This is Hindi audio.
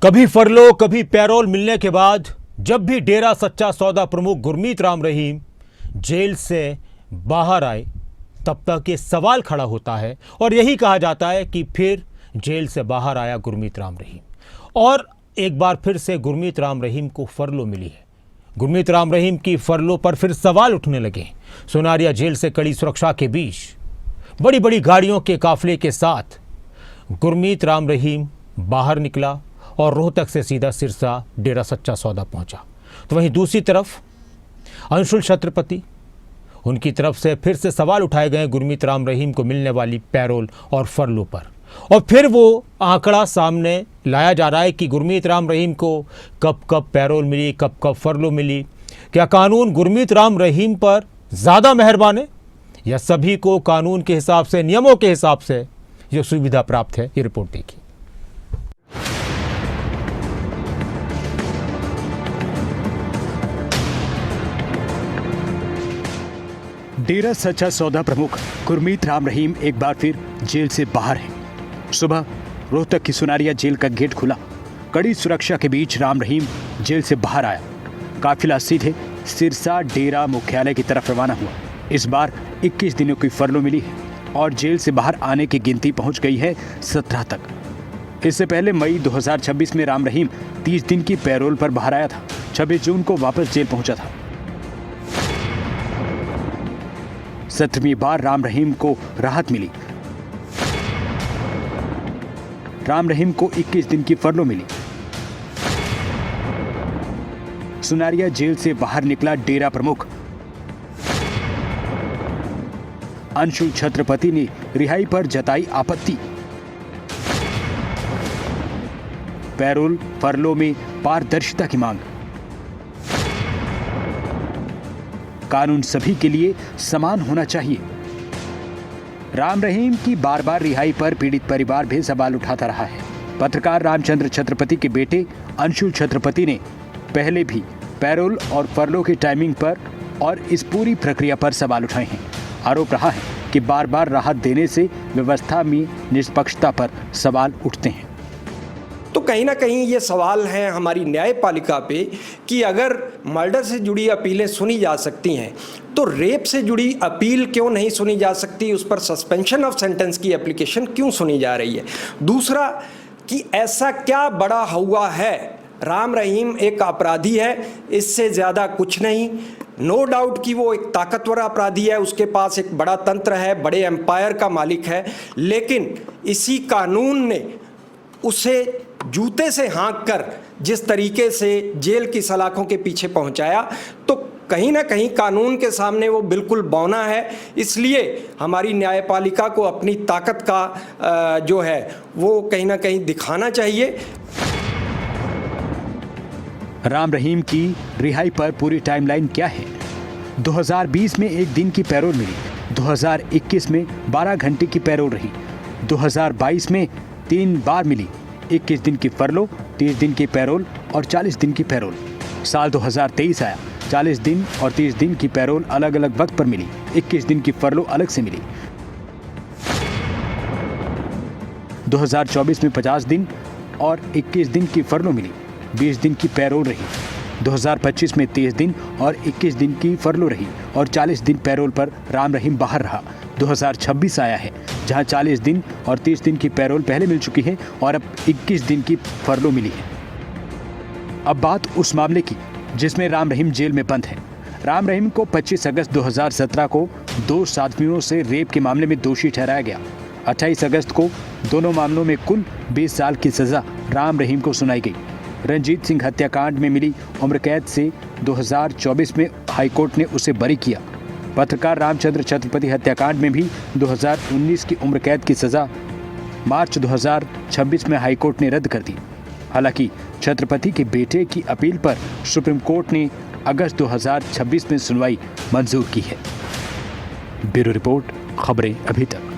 कभी फरलो कभी पैरोल मिलने के बाद जब भी डेरा सच्चा सौदा प्रमुख गुरमीत राम रहीम जेल से बाहर आए तब तक ये सवाल खड़ा होता है और यही कहा जाता है कि फिर जेल से बाहर आया गुरमीत राम रहीम और एक बार फिर से गुरमीत राम रहीम को फरलो मिली है। गुरमीत राम रहीम की फरलो पर फिर सवाल उठने लगे। सोनारिया जेल से कड़ी सुरक्षा के बीच बड़ी बड़ी गाड़ियों के काफिले के साथ गुरमीत राम रहीम बाहर निकला और रोहतक से सीधा सिरसा डेरा सच्चा सौदा पहुंचा। तो वहीं दूसरी तरफ अंशुल छत्रपति, उनकी तरफ से फिर से सवाल उठाए गए गुरमीत राम रहीम को मिलने वाली पैरोल और फरलो पर। और फिर वो आंकड़ा सामने लाया जा रहा है कि गुरमीत राम रहीम को कब कब पैरोल मिली, कब कब फरलो मिली। क्या कानून गुरमीत राम रहीम पर ज़्यादा मेहरबान है या सभी को कानून के हिसाब से, नियमों के हिसाब से ये सुविधा प्राप्त है? ये रिपोर्ट देखिए। डेरा सच्चा सौदा प्रमुख गुरमीत राम रहीम एक बार फिर जेल से बाहर हैं। सुबह रोहतक की सोनारिया जेल का गेट खुला। कड़ी सुरक्षा के बीच राम रहीम जेल से बाहर आया। काफिला सीधे सिरसा डेरा मुख्यालय की तरफ रवाना हुआ। इस बार 21 दिनों की फरलो मिली है और जेल से बाहर आने की गिनती पहुंच गई है 17 तक। इससे पहले मई 2026 में राम रहीम 30 दिन की पैरोल पर बाहर आया था। 26 जून को वापस जेल पहुंचा था। 17वीं बार राम रहीम को राहत मिली। राम रहीम को 21 दिन की फरलो मिली। सोनारिया जेल से बाहर निकला डेरा प्रमुख अंशुल छत्रपति ने रिहाई पर जताई आपत्ति। पैरोल फरलो में पारदर्शिता की मांग। कानून सभी के लिए समान होना चाहिए। राम रहीम की बार बार रिहाई पर पीड़ित परिवार भी सवाल उठाता रहा है। पत्रकार रामचंद्र छत्रपति के बेटे अंशुल छत्रपति ने पहले भी पैरोल और फरलो की टाइमिंग पर और इस पूरी प्रक्रिया पर सवाल उठाए हैं। आरोप रहा है कि बार बार राहत देने से व्यवस्था में निष्पक्षता पर सवाल उठते हैं। तो कहीं ना कहीं ये सवाल है हमारी न्यायपालिका पे कि अगर मर्डर से जुड़ी अपीलें सुनी जा सकती हैं तो रेप से जुड़ी अपील क्यों नहीं सुनी जा सकती, उस पर सस्पेंशन ऑफ सेंटेंस की एप्लीकेशन क्यों सुनी जा रही है। दूसरा कि ऐसा क्या बड़ा हुआ है, राम रहीम एक अपराधी है, इससे ज़्यादा कुछ नहीं। नो डाउट कि वो एक ताकतवर अपराधी है, उसके पास एक बड़ा तंत्र है, बड़े एम्पायर का मालिक है, लेकिन इसी कानून ने उसे जूते से हाँक कर जिस तरीके से जेल की सलाखों के पीछे पहुंचाया, तो कहीं ना कहीं कानून के सामने वो बिल्कुल बौना है। इसलिए हमारी न्यायपालिका को अपनी ताकत का जो है वो कहीं ना कहीं दिखाना चाहिए। राम रहीम की रिहाई पर पूरी टाइमलाइन क्या है? 2020 में 1 दिन की पैरोल मिली। 2021 में 12 घंटे की पैरोल रही। 2022 में 3 बार मिली। 21 दिन की फरलो, 30 दिन की पैरोल और 40 दिन की पैरोल। साल 2023 आया। 40 दिन और 30 दिन की पैरोल अलग अलग वक्त पर मिली। 21 दिन की फरलो अलग से मिली। 2024 में 50 दिन और 21 दिन की फरलो मिली। 20 दिन की पैरोल रही। 2025 में 23 दिन और 21 दिन की फरलो रही और 40 दिन पैरोल पर राम रहीम बाहर रहा। 2026 आया है जहां 40 दिन और 30 दिन की पैरोल पहले मिल चुकी है और अब 21 दिन की फरलो मिली है। अब बात उस मामले की जिसमें राम रहीम जेल में बंद है। राम रहीम को 25 अगस्त 2017 को 2 साथियों से रेप के मामले में दोषी ठहराया गया। 28 अगस्त को दोनों मामलों में कुल 20 साल की सजा राम रहीम को सुनाई गई। रंजीत सिंह हत्याकांड में मिली उम्र कैद से 2024 में हाईकोर्ट ने उसे बरी किया। पत्रकार रामचंद्र छत्रपति हत्याकांड में भी 2019 की उम्र कैद की सजा मार्च 2026 में हाईकोर्ट ने रद्द कर दी। हालांकि छत्रपति के बेटे की अपील पर सुप्रीम कोर्ट ने अगस्त 2026 में सुनवाई मंजूर की है। ब्यूरो रिपोर्ट, खबरें अभी तक।